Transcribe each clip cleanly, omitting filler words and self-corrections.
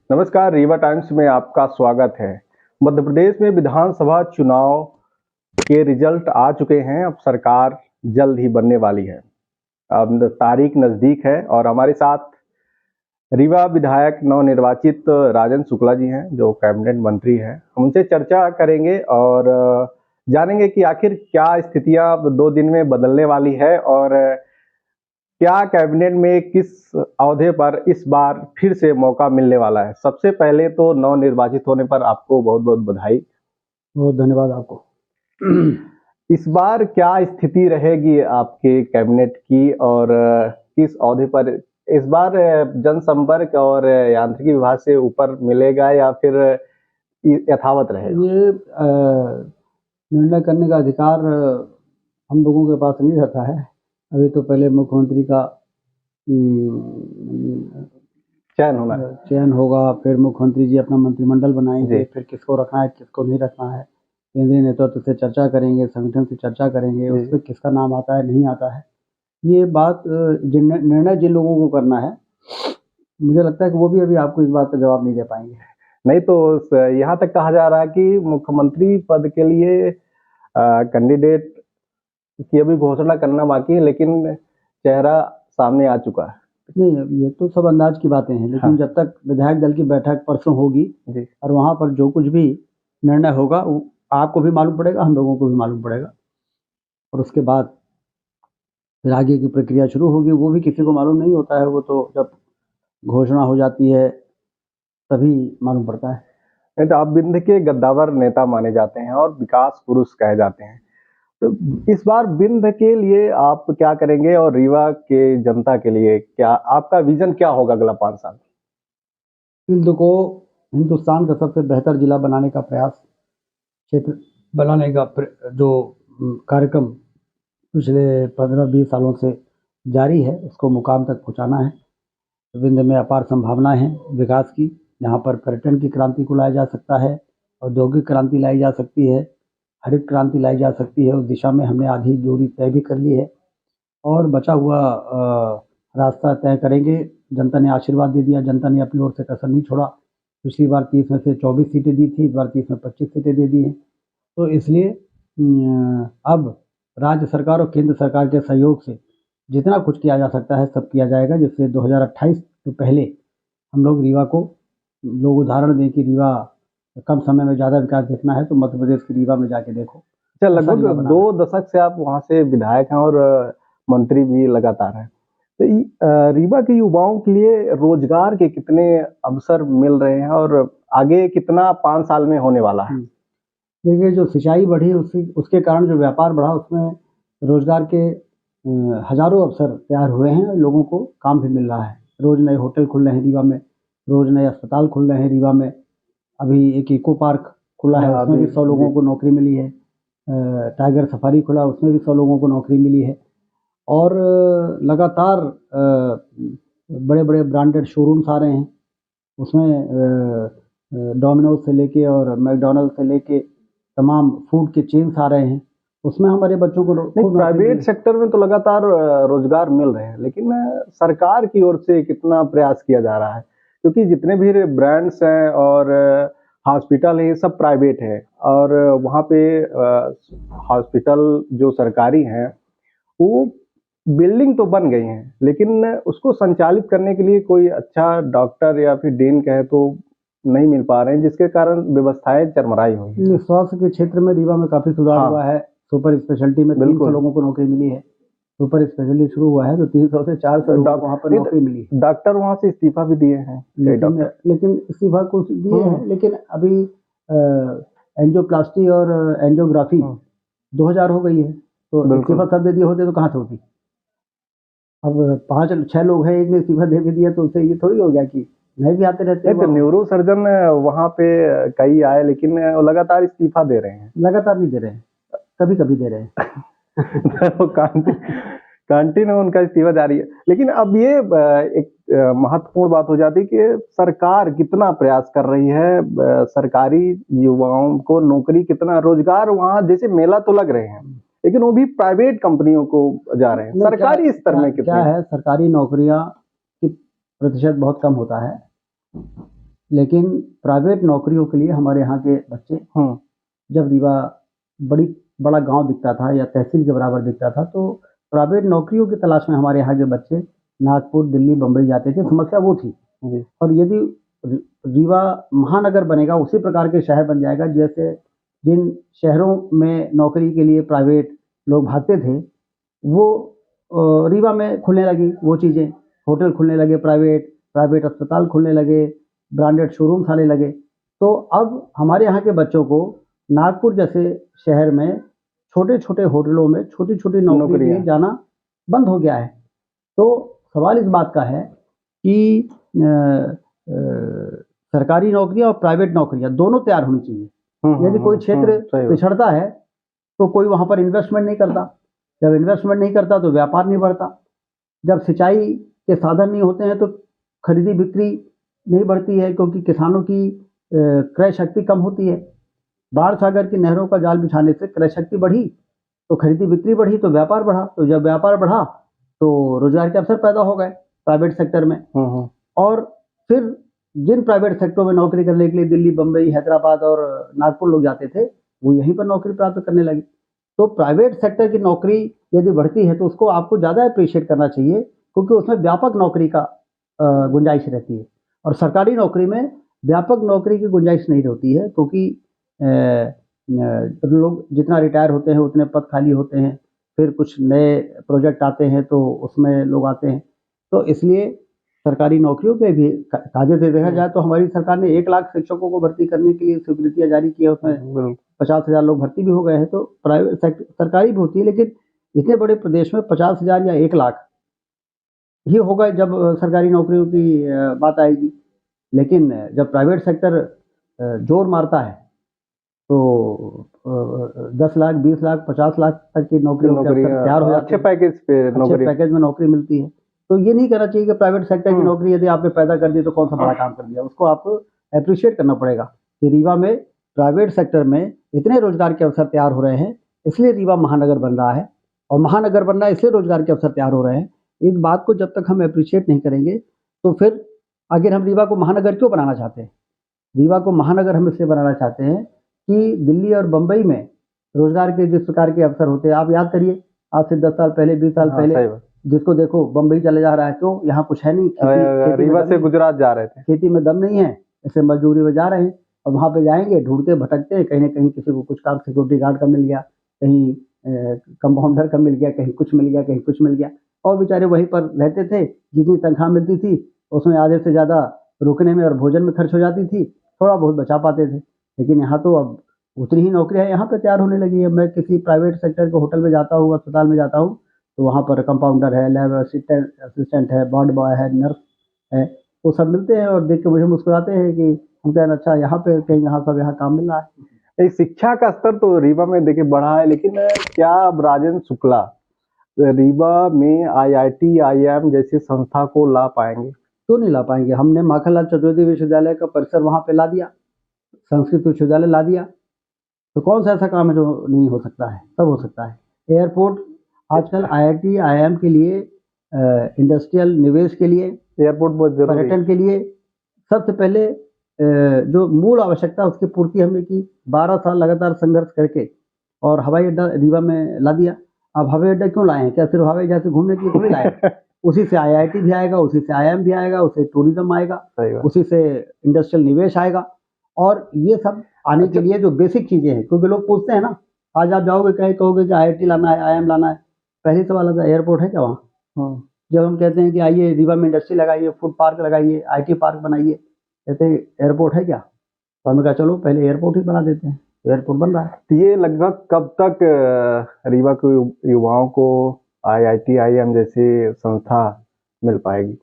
नमस्कार, रीवा टाइम्स में आपका स्वागत है। मध्य प्रदेश में विधानसभा चुनाव के रिजल्ट आ चुके हैं। अब सरकार जल्द ही बनने वाली है। अब तारीख नज़दीक है और हमारे साथ रीवा विधायक नवनिर्वाचित राजन शुक्ला जी हैं, जो कैबिनेट मंत्री हैं। हम उनसे चर्चा करेंगे और जानेंगे कि आखिर क्या स्थितियां अब 2 दिन में बदलने वाली है और क्या कैबिनेट में किस ओहदे पर इस बार फिर से मौका मिलने वाला है। सबसे पहले तो नवनिर्वाचित होने पर आपको बहुत-बहुत बधाई। बहुत धन्यवाद आपको। इस बार क्या स्थिति रहेगी आपके कैबिनेट की और किस ओहदे पर इस बार जनसंपर्क और यांत्रिकी विभाग से ऊपर मिलेगा या फिर यथावत रहेगा? ये निर्णय करने का अधिकार हम लोगों के पास नहीं रहता है। अभी तो पहले मुख्यमंत्री का चयन होगा, फिर मुख्यमंत्री जी अपना मंत्रिमंडल बनाएंगे, फिर किसको रखना है किसको नहीं रखना है, केंद्रीय नेतृत्व से चर्चा करेंगे, संगठन से चर्चा करेंगे, उसमें किसका नाम आता है नहीं आता है। ये बात निर्णय जिन लोगों को करना है, मुझे लगता है कि वो भी अभी आपको इस बात का जवाब नहीं दे पाएंगे। नहीं तो यहाँ तक कहा जा रहा है कि मुख्यमंत्री पद के लिए कैंडिडेट की अभी घोषणा करना बाकी है, लेकिन चेहरा सामने आ चुका है। नहीं, ये तो सब अंदाज की बातें हैं, लेकिन जब तक विधायक दल की बैठक परसों होगी और वहाँ पर जो कुछ भी निर्णय होगा वो आपको भी मालूम पड़ेगा, हम लोगों को भी मालूम पड़ेगा और उसके बाद फिर आगे की प्रक्रिया शुरू होगी। वो भी किसी को मालूम नहीं होता है, वो तो जब घोषणा हो जाती है तभी मालूम पड़ता है। नहीं तो आप विंध के गद्दावर नेता माने जाते हैं और विकास पुरुष कहे जाते हैं। तो इस बार विंध के लिए आप क्या करेंगे और रीवा के जनता के लिए क्या आपका विजन क्या होगा अगला 5 साल? विंध को हिंदुस्तान का सबसे बेहतर जिला बनाने का प्रयास, क्षेत्र बनाने का जो कार्यक्रम पिछले 15-20 सालों से जारी है, उसको मुकाम तक पहुंचाना है। विंध में अपार संभावनाएं हैं विकास की, जहां पर पर्यटन की क्रांति को लाया जा सकता है, औद्योगिक क्रांति लाई जा सकती है, हरित क्रांति लाई जा सकती है। उस दिशा में हमने आधी दूरी तय भी कर ली है और बचा हुआ रास्ता तय करेंगे। जनता ने आशीर्वाद दे दिया, जनता ने अपनी ओर से कसर नहीं छोड़ा। पिछली बार 30 में से 24 सीटें दी थी, इस बार 30 में 25 सीटें दे दी हैं। तो इसलिए अब राज्य सरकार और केंद्र सरकार के सहयोग से जितना कुछ किया जा सकता है सब किया जाएगा, जिससे 2028 से पहले हम लोग रीवा को लोग उदाहरण दें कि रीवा कम समय में ज़्यादा विकास देखना है तो मध्य प्रदेश की रीवा में जाके देखो। अच्छा, लगभग 2 दशक से आप वहाँ से विधायक हैं और मंत्री भी लगातार हैं। तो रीवा के युवाओं के लिए रोजगार के कितने अवसर मिल रहे हैं और आगे कितना 5 साल में होने वाला है? देखिए, जो सिंचाई बढ़ी उसके कारण जो व्यापार बढ़ा, उसमें रोजगार के हजारों अवसर तैयार हुए हैं, लोगों को काम भी मिल रहा है। रोज नए होटल खुल रहे हैं रीवा में, रोज नए अस्पताल खुल रहे हैं रीवा में। अभी एक इको पार्क खुला है, उसमें भी 100 लोगों को नौकरी मिली है। टाइगर सफारी खुला, उसमें भी 100 लोगों को नौकरी मिली है और लगातार बड़े बड़े ब्रांडेड शोरूम्स आ रहे हैं। उसमें डोमिनोज से लेके और मैकडॉनल्ड से लेके तमाम फूड के चेन्स आ रहे हैं। उसमें हमारे बच्चों को प्राइवेट सेक्टर में तो लगातार रोजगार मिल रहे हैं, लेकिन सरकार की ओर से कितना प्रयास किया जा रहा है? क्योंकि जितने भी ब्रांड्स हैं और हॉस्पिटल है, सब प्राइवेट है और वहाँ पे हॉस्पिटल जो सरकारी हैं वो बिल्डिंग तो बन गई हैं, लेकिन उसको संचालित करने के लिए कोई अच्छा डॉक्टर या फिर डीन कहे तो नहीं मिल पा रहे हैं, जिसके कारण व्यवस्थाएं चरमराई हुई हैं। स्वास्थ्य के क्षेत्र में रीवा में काफी सुधार हुआ है। सुपर स्पेशलिटी में 300 लोगों को नौकरी मिली है। सुपर स्पेशलिटी शुरू हुआ है तो 300 से 400 लोगों को वहाँ पर नौकरी मिली है। डॉक्टर वहाँ से इस्तीफा भी दिए हैं, लेकिन इस्तीफा कुछ दिए हैं, लेकिन अभी एंजियोप्लास्टी और एंजियोग्राफी 2000 हो गई है, तो इस्तीफा सब दे दिए होते तो कहाँ से होती। अब 5-6 लोग हैं, एक ने इस्तीफा दे भी दिया तो उससे ये थोड़ी हो गया कि नहीं भी आते रहते हैं। तो न्यूरो सर्जन वहाँ पे कई आए, लेकिन लगातार इस्तीफा दे रहे हैं। लगातार नहीं दे रहे हैं, कभी कभी दे रहे हैं। कैंटीन में उनका इस्तीफा जारी है। लेकिन अब ये एक महत्वपूर्ण बात हो जाती है कि सरकार कितना प्रयास कर रही है, सरकारी युवाओं को नौकरी कितना रोजगार वहाँ जैसे मेला तो लग रहे हैं, लेकिन वो भी प्राइवेट कंपनियों को जा रहे हैं। सरकारी स्तर में क्या है, सरकारी नौकरियां की प्रतिशत बहुत कम होता है लेकिन प्राइवेट नौकरियों के लिए हमारे यहाँ के बच्चे, जब रीवा बड़ा गांव दिखता था या तहसील के बराबर दिखता था, तो प्राइवेट नौकरियों की तलाश में हमारे यहाँ के बच्चे नागपुर, दिल्ली, बम्बई जाते थे। समस्या वो थी। और यदि रीवा महानगर बनेगा, उसी प्रकार के शहर बन जाएगा जैसे जिन शहरों में नौकरी के लिए प्राइवेट लोग भागते थे, वो रीवा में खुलने लगी वो चीज़ें। होटल खुलने लगे, प्राइवेट अस्पताल खुलने लगे, ब्रांडेड शोरूम्स आने लगे। तो अब हमारे यहाँ के बच्चों को नागपुर जैसे शहर में छोटे छोटे होटलों में छोटी छोटी नौकरी के लिए जाना बंद हो गया है। तो सवाल इस बात का है कि सरकारी नौकरियां और प्राइवेट नौकरियां दोनों तैयार होनी चाहिए। यदि कोई क्षेत्र पिछड़ता है तो कोई वहां पर इन्वेस्टमेंट नहीं करता। जब इन्वेस्टमेंट नहीं करता तो व्यापार नहीं बढ़ता। जब सिंचाई के साधन नहीं होते हैं तो खरीदी बिक्री नहीं बढ़ती है, क्योंकि किसानों की क्रय शक्ति कम होती है। बाढ़ सागर की नहरों का जाल बिछाने से क्रय शक्ति बढ़ी तो खरीदी बिक्री बढ़ी, तो व्यापार बढ़ा। तो जब व्यापार बढ़ा तो रोजगार के अवसर पैदा हो गए प्राइवेट सेक्टर में। और फिर जिन प्राइवेट सेक्टरों में नौकरी करने के लिए दिल्ली, बम्बई, हैदराबाद और नागपुर लोग जाते थे, वो यहीं पर नौकरी प्राप्त करने लगे। तो प्राइवेट सेक्टर की नौकरी यदि बढ़ती है तो उसको आपको ज़्यादा अप्रिशिएट करना चाहिए, क्योंकि उसमें व्यापक नौकरी का गुंजाइश रहती है। और सरकारी नौकरी में व्यापक नौकरी की गुंजाइश नहीं होती है, क्योंकि लोग जितना रिटायर होते हैं उतने पद खाली होते हैं, फिर कुछ नए प्रोजेक्ट आते हैं तो उसमें लोग आते हैं। तो इसलिए सरकारी नौकरियों पे भी कायदे से देखा जाए तो हमारी सरकार ने 1 लाख शिक्षकों को भर्ती करने के लिए स्वीकृतियाँ जारी की है। उसमें 50,000 लोग भर्ती भी हो गए हैं। तो प्राइवेट सेक्टर सरकारी भी होती है, लेकिन इतने बड़े प्रदेश में 50,000 या 1 लाख ही होगा जब सरकारी नौकरियों की बात आएगी। लेकिन जब प्राइवेट सेक्टर जोर मारता है तो 10 लाख, 20 लाख, 50 लाख तक की नौकरियों के अवसर तैयार हो जाते हैं। अच्छे पैकेज में नौकरी मिलती है। तो ये नहीं कहना चाहिए कि प्राइवेट सेक्टर की नौकरी यदि आपने पैदा कर दी तो कौन सा बड़ा काम कर दिया। उसको आपको अप्रिशिएट करना पड़ेगा कि रीवा में प्राइवेट सेक्टर में इतने रोजगार के अवसर तैयार हो रहे हैं, इसलिए रीवा महानगर बन रहा है। और महानगर बन रहा है इसलिए रोजगार के अवसर तैयार हो रहे हैं। इस बात को जब तक हम अप्रिशिएट नहीं करेंगे तो फिर आखिर हम रीवा को महानगर क्यों बनाना चाहते हैं? रीवा को महानगर हम इसलिए बनाना चाहते हैं कि दिल्ली और बम्बई में रोजगार के जिस प्रकार के अवसर होते हैं, आप याद करिए आज से 10 साल पहले, 20 साल पहले जिसको देखो बम्बई चले जा रहा है। क्यों? यहाँ कुछ है नहीं। रीवा से गुजरात जा रहे थे, खेती में दम नहीं है, ऐसे मजदूरी में जा रहे हैं। और वहाँ पे जाएंगे, ढूंढते भटकते हैं, कहीं ना कहीं किसी को कुछ काम सिक्योरिटी गार्ड का मिल गया, कहीं कंपाउंडर का मिल गया, कहीं कुछ मिल गया, कहीं कुछ मिल गया। और बेचारे वहीं पर रहते थे। जितनी तनख्वाह मिलती थी उसमें आधे से ज़्यादा रुकने में और भोजन में खर्च हो जाती थी, थोड़ा बहुत बचा पाते थे। लेकिन यहाँ तो अब उतनी ही नौकरियाँ यहाँ पे तैयार होने लगी है। मैं किसी प्राइवेट सेक्टर के होटल में जाता हूँ, अस्पताल में जाता हूँ, तो वहाँ पर कंपाउंडर है, लैब असिस्टेंट है, वार्ड बॉय है, नर्स है, वो सब मिलते हैं और देख के मुझे मुस्कुराते हैं कि हम कहना अच्छा यहाँ पे कहीं यहाँ सब यहाँ काम मिल रहा है। शिक्षा का स्तर तो रीवा में देखिए बढ़ा है, लेकिन क्या अब राजेंद्र शुक्ला रीवा में IIT, IIM जैसी संस्था को ला पाएंगे? क्यों नहीं ला पाएंगे? हमने माखनलाल चतुर्वेदी विश्वविद्यालय का परिसर वहाँ पे ला दिया, संस्कृत विश्वविद्यालय ला दिया। तो कौन सा ऐसा काम है जो नहीं हो सकता है? सब हो सकता है। एयरपोर्ट आजकल IIT, IIM के लिए, इंडस्ट्रियल निवेश के लिए, एयरपोर्ट बहुत जरूरी, पर्यटन के लिए सबसे पहले जो मूल आवश्यकता उसकी पूर्ति हमने की। 12 साल लगातार संघर्ष करके और हवाई अड्डा रीवा में ला दिया। अब हवाई अड्डा क्यों लाए हैं? क्या सिर्फ हवाई जहाज से घूमने के लिए थोड़ी लाए हैं? उसी से IIT भी आएगा, उसी से IIM भी आएगा, उससे टूरिज्म आएगा, उसी से इंडस्ट्रियल निवेश आएगा। और ये सब आने के लिए जो बेसिक चीजें हैं, क्योंकि लोग पूछते हैं ना, आज आप जाओगे कहीं कहोगे कि IIT लाना है, IIM लाना है, पहले सवाल आता है एयरपोर्ट है क्या वहाँ? जब हम कहते हैं कि आइए रीवा में इंडस्ट्री लगाइए, फूड पार्क लगाइए, IT पार्क बनाइए, कहते हैं एयरपोर्ट है क्या? तो हमने कहा चलो पहले एयरपोर्ट ही बना देते हैं। एयरपोर्ट बन रहा है। तो ये लगभग कब तक रीवा के युवाओं को IIT, IIM जैसी संस्था मिल पाएगी?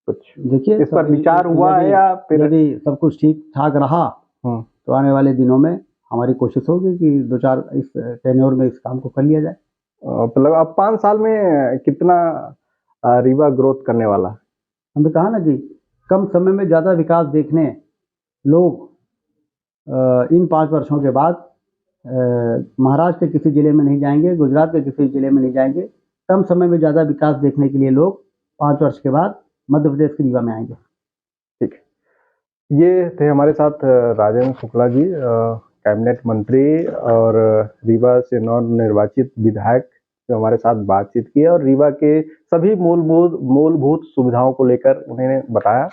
कुछ देखिए इस पर विचार हुआ है या फिर यदि सब कुछ ठीक ठाक रहा तो आने वाले दिनों में हमारी कोशिश होगी कि 2-4 इस टेन्योर में इस काम को कर लिया जाए। मतलब अब 5 साल में कितना रीवा ग्रोथ करने वाला? हमने कहा ना कि कम समय में ज़्यादा विकास देखने लोग इन 5 वर्षों के बाद महाराष्ट्र के किसी जिले में नहीं जाएंगे, गुजरात के किसी जिले में नहीं जाएंगे। कम समय में ज़्यादा विकास देखने के लिए लोग 5 वर्ष के बाद मध्य प्रदेश के रीवा में आएंगे। ठीक है। ये थे हमारे साथ राजेंद्र शुक्ला जी, कैबिनेट मंत्री और रीवा से नवनिर्वाचित विधायक, जो हमारे साथ बातचीत की और रीवा के सभी मूलभूत सुविधाओं को लेकर उन्होंने बताया।